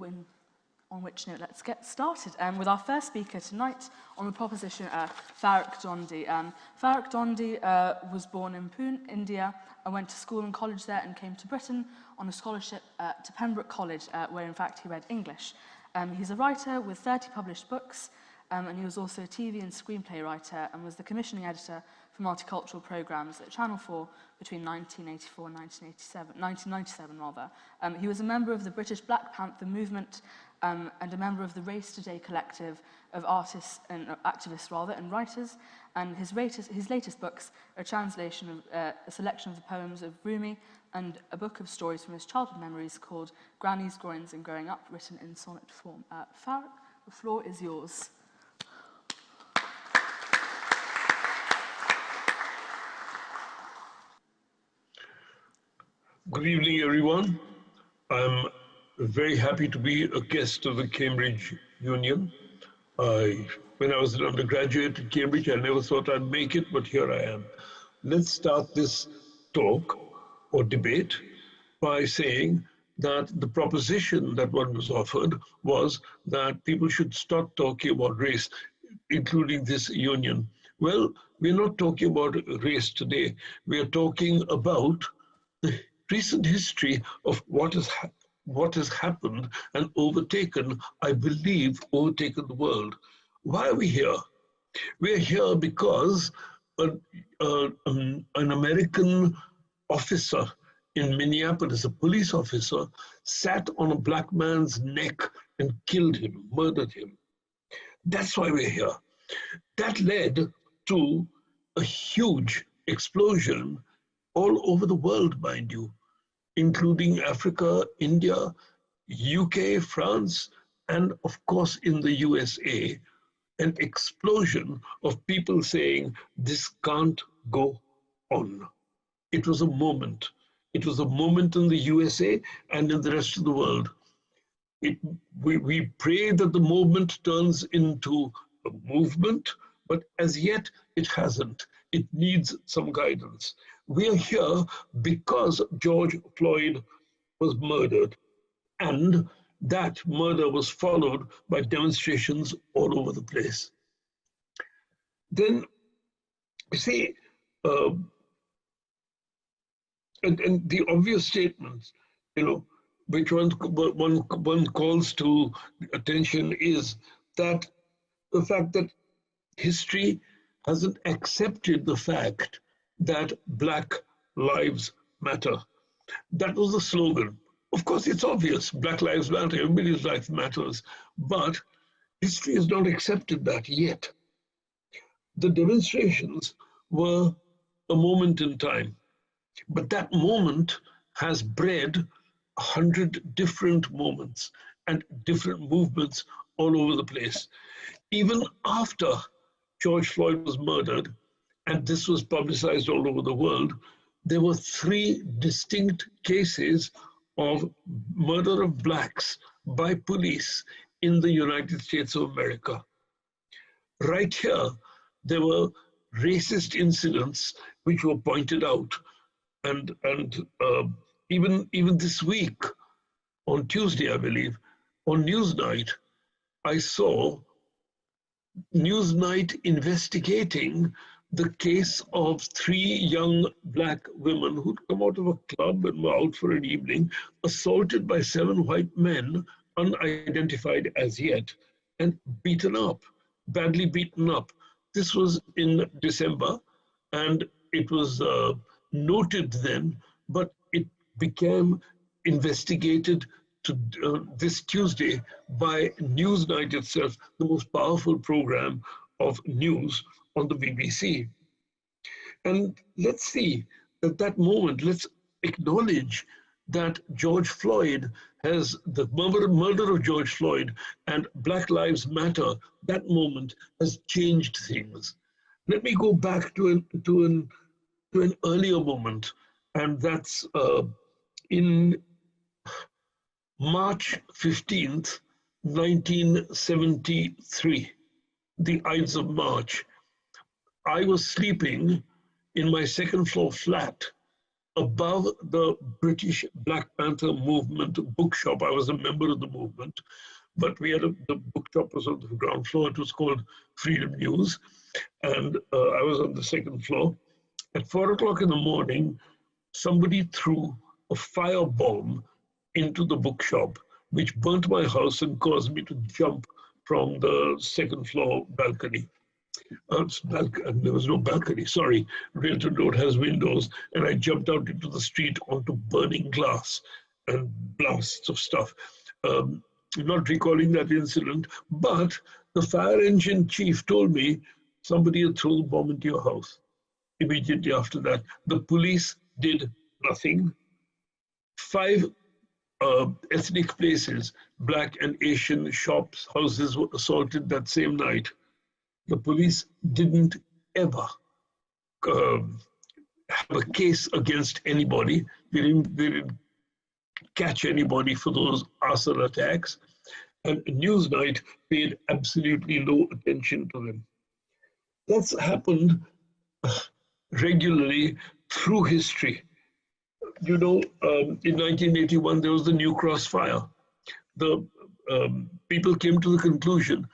on which note, let's get started with our first speaker tonight on the proposition, Farrukh Dhondy. Farrukh Dhondy was born in Pune, India, and went to school and college there and came to Britain on a scholarship to Pembroke College, where in fact he read English. He's a writer with 30 published books, and he was also a TV and screenplay writer and was the commissioning editor for multicultural programs at Channel 4 between 1984 and 1997 rather. He was a member of the British Black Panther Movement and a member of the Race Today collective of artists and activists and writers. And his latest books are a translation of a selection of the poems of Rumi and a book of stories from his childhood memories called Granny's Groins and Growing Up, written in sonnet form. Farrukh, the floor is yours. Good evening, everyone. I'm very happy to be a guest of the Cambridge Union. When I was an undergraduate at Cambridge, I never thought I'd make it, but here I am. Let's start this talk or debate by saying that the proposition that one was offered was that people should stop talking about race, including this union. Well, we're not talking about race today. We are talking about the recent history of what has happened and overtaken, I believe, overtaken the world. Why are we here? We're here because an American officer in Minneapolis, a police officer, sat on a black man's neck and killed him, murdered him. That's why we're here. That led to a huge explosion all over the world, mind you, including Africa, India, UK, France, and of course in the USA, an explosion of people saying this can't go on. It was a moment. It was a moment in the USA and in the rest of the world. We pray that the movement turns into a movement, but as yet it hasn't. It needs some guidance. We are here because George Floyd was murdered, and that murder was followed by demonstrations all over the place. Then, you see, and the obvious statements, which one calls to attention is that the fact that history hasn't accepted the fact that Black Lives Matter. That was the slogan. Of course, it's obvious, Black Lives Matter, everybody's life matters, but history has not accepted that yet. The demonstrations were a moment in time, but that moment has bred 100 different moments and different movements all over the place. Even after George Floyd was murdered, and this was publicized all over the world, there were 3 distinct cases of murder of blacks by police in the United States of America. Right here, there were racist incidents which were pointed out. And even this week, on Tuesday, I believe, on Newsnight, I saw Newsnight investigating the case of 3 young black women who'd come out of a club and were out for an evening, assaulted by 7 white men, unidentified as yet, and beaten up, badly beaten up. This was in December, and it was noted then, but it became investigated this Tuesday by Newsnight itself, the most powerful program of news on the BBC. And let's see that moment, let's acknowledge that George Floyd has, the murder of George Floyd and Black Lives Matter, that moment has changed things. Let me go back to an earlier moment, and that's in March 15th, 1973, the Ides of March. I was sleeping in my second floor flat above the British Black Panther Movement bookshop. I was a member of the movement, but we had the bookshop was on the ground floor. It was called Freedom News, and I was on the second floor. At 4 o'clock in the morning, somebody threw a firebomb into the bookshop, which burnt my house and caused me to jump from the second floor balcony. There was no balcony, sorry. Railton Road has windows, and I jumped out into the street onto burning glass and blasts of stuff. Not recalling that incident, but the fire engine chief told me somebody had thrown a bomb into your house. Immediately after that, the police did nothing. 5 ethnic places, Black and Asian shops, houses were assaulted that same night. The police didn't ever have a case against anybody. They didn't catch anybody for those arson attacks. And Newsnight paid absolutely no attention to them. That's happened regularly through history. You know, in 1981, there was the new Crossfire. The people came to the conclusion,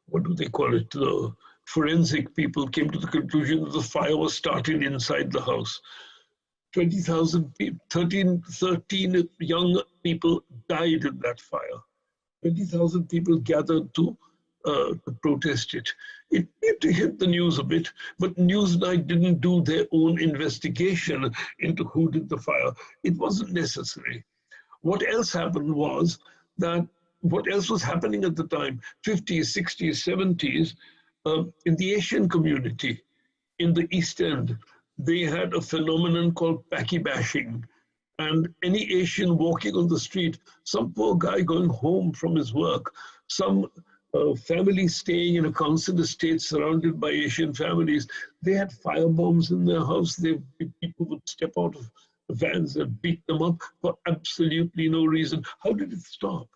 what do they call it? The forensic people came to the conclusion that the fire was started inside the house. 20,000 people, 13 young people died in that fire. 20,000 people gathered to protest it. It hit the news a bit, but Newsnight didn't do their own investigation into who did the fire. It wasn't necessary. What else happened was that what else was happening at the time, 50s, 60s, 70s, in the Asian community, in the East End, they had a phenomenon called packy bashing. And any Asian walking on the street, some poor guy going home from his work, some family staying in a council estate surrounded by Asian families, they had firebombs in their house. People would step out of vans and beat them up for absolutely no reason. How did it stop?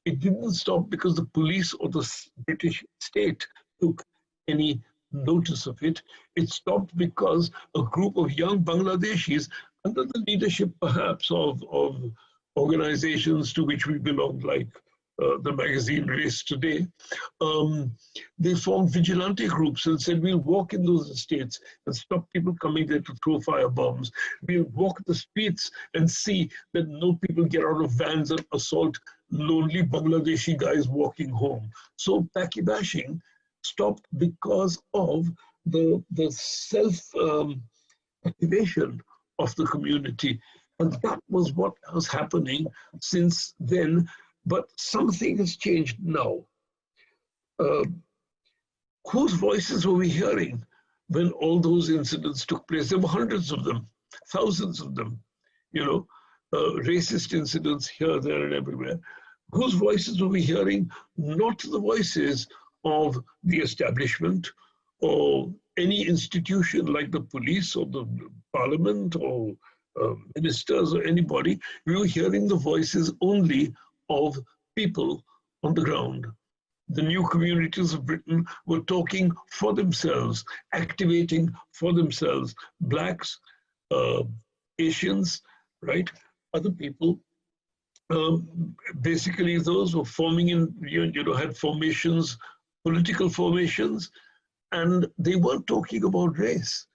It didn't stop because the police or the British state took any notice of it. It stopped because a group of young Bangladeshis, under the leadership perhaps of organizations to which we belong, like the magazine Race Today, they formed vigilante groups and said, we'll walk in those estates and stop people coming there to throw firebombs. We'll walk the streets and see that no people get out of vans and assault lonely Bangladeshi guys walking home. So packy bashing stopped because of the self-activation of the community. And that was what was happening since then. But something has changed now. Whose voices were we hearing when all those incidents took place? There were hundreds of them, thousands of them, you know, racist incidents here, there, and everywhere. Whose voices were we hearing? Not the voices of the establishment or any institution like the police or the parliament or ministers or anybody. We were hearing the voices only of people on the ground. The new communities of Britain were talking for themselves, activating for themselves, Blacks, Asians, right? Other people. Basically, those were forming in, had formations, political formations, and they weren't talking about race.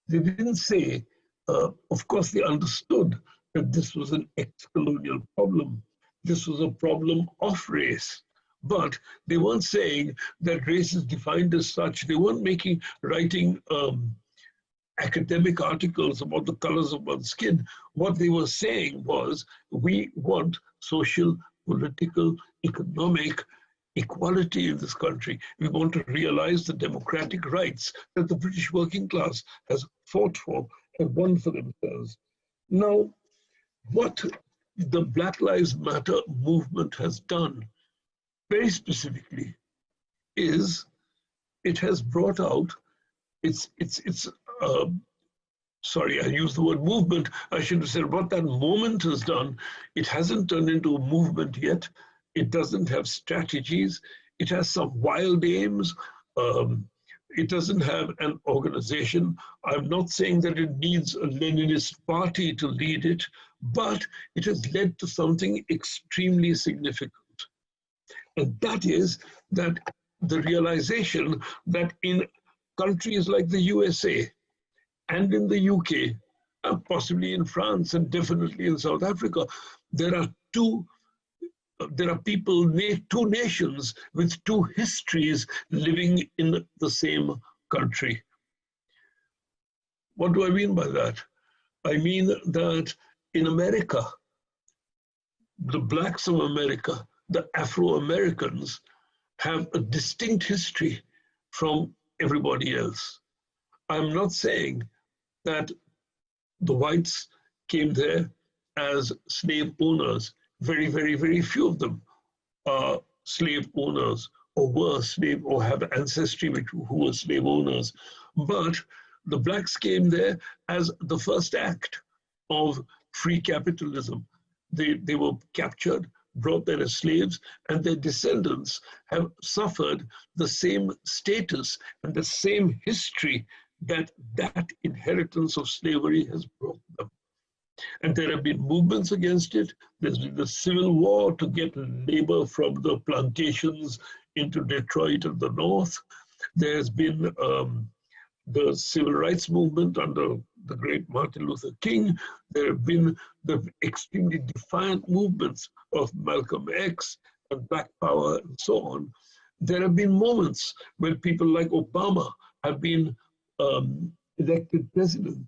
They didn't say, of course, they understood that this was an ex-colonial problem. This was a problem of race, but they weren't saying that race is defined as such. They weren't writing academic articles about the colors of one's skin. What they were saying was, we want social, political, economic equality in this country. We want to realize the democratic rights that the British working class has fought for and won for themselves. Now, what the Black Lives Matter movement has done, very specifically, is it has brought out, sorry, I used the word movement. I should have said what that moment has done. It hasn't turned into a movement yet. It doesn't have strategies. It has some wild aims. It doesn't have an organization. I'm not saying that it needs a Leninist party to lead it, but it has led to something extremely significant. And that is that the realization that in countries like the USA and in the UK, and possibly in France and definitely in South Africa, there are people, two nations with two histories living in the same country. What do I mean by that? I mean that in America, the blacks of America, the Afro-Americans, have a distinct history from everybody else. I'm not saying that the whites came there as slave owners. Very, very, very few of them are slave owners or were slave or have ancestry who were slave owners. But the blacks came there as the first act of free capitalism. They were captured, brought there as slaves, and their descendants have suffered the same status and the same history that inheritance of slavery has brought them. And there have been movements against it. There's been the Civil War to get labor from the plantations into Detroit and the North. There's been the Civil Rights Movement under the great Martin Luther King. There have been the extremely defiant movements of Malcolm X and Black Power and so on. There have been moments when people like Obama have been elected president,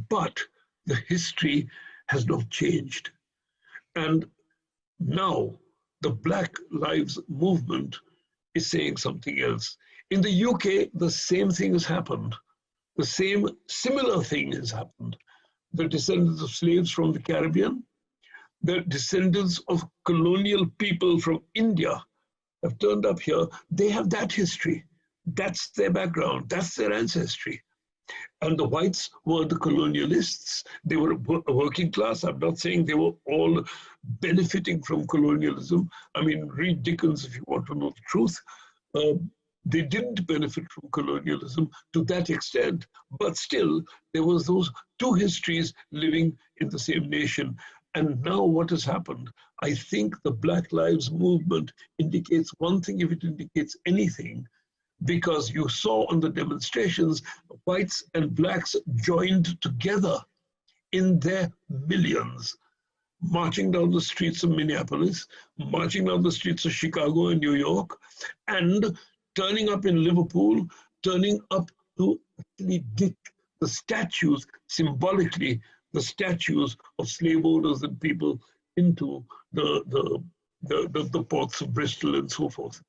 but the history has not changed. And now the Black Lives Movement is saying something else. In the UK, the same thing has happened. The same similar thing has happened. The descendants of slaves from the Caribbean, the descendants of colonial people from India have turned up here. They have that history. That's their background. That's their ancestry. And the whites were the colonialists. They were a working class. I'm not saying they were all benefiting from colonialism. I mean, read Dickens if you want to know the truth. They didn't benefit from colonialism to that extent, but still there was those two histories living in the same nation. And now what has happened? I think the Black Lives Movement indicates one thing, if it indicates anything, because you saw on the demonstrations, whites and blacks joined together in their millions, marching down the streets of Minneapolis, marching down the streets of Chicago and New York, and turning up in Liverpool, turning up to actually dig the statues, symbolically, the statues of slave owners and people into the ports of Bristol and so forth.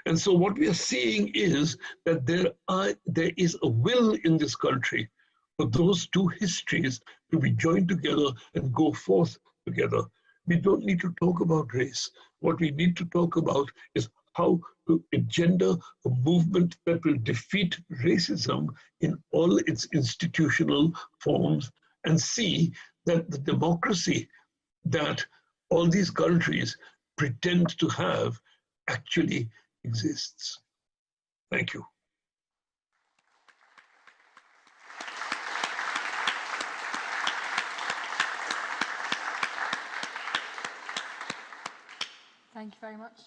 And so what we are seeing is that there is a will in this country for those two histories to be joined together and go forth together. We don't need to talk about race. What we need to talk about is how to engender a movement that will defeat racism in all its institutional forms and see that the democracy that all these countries pretend to have actually exists. Thank you. Thank you very much.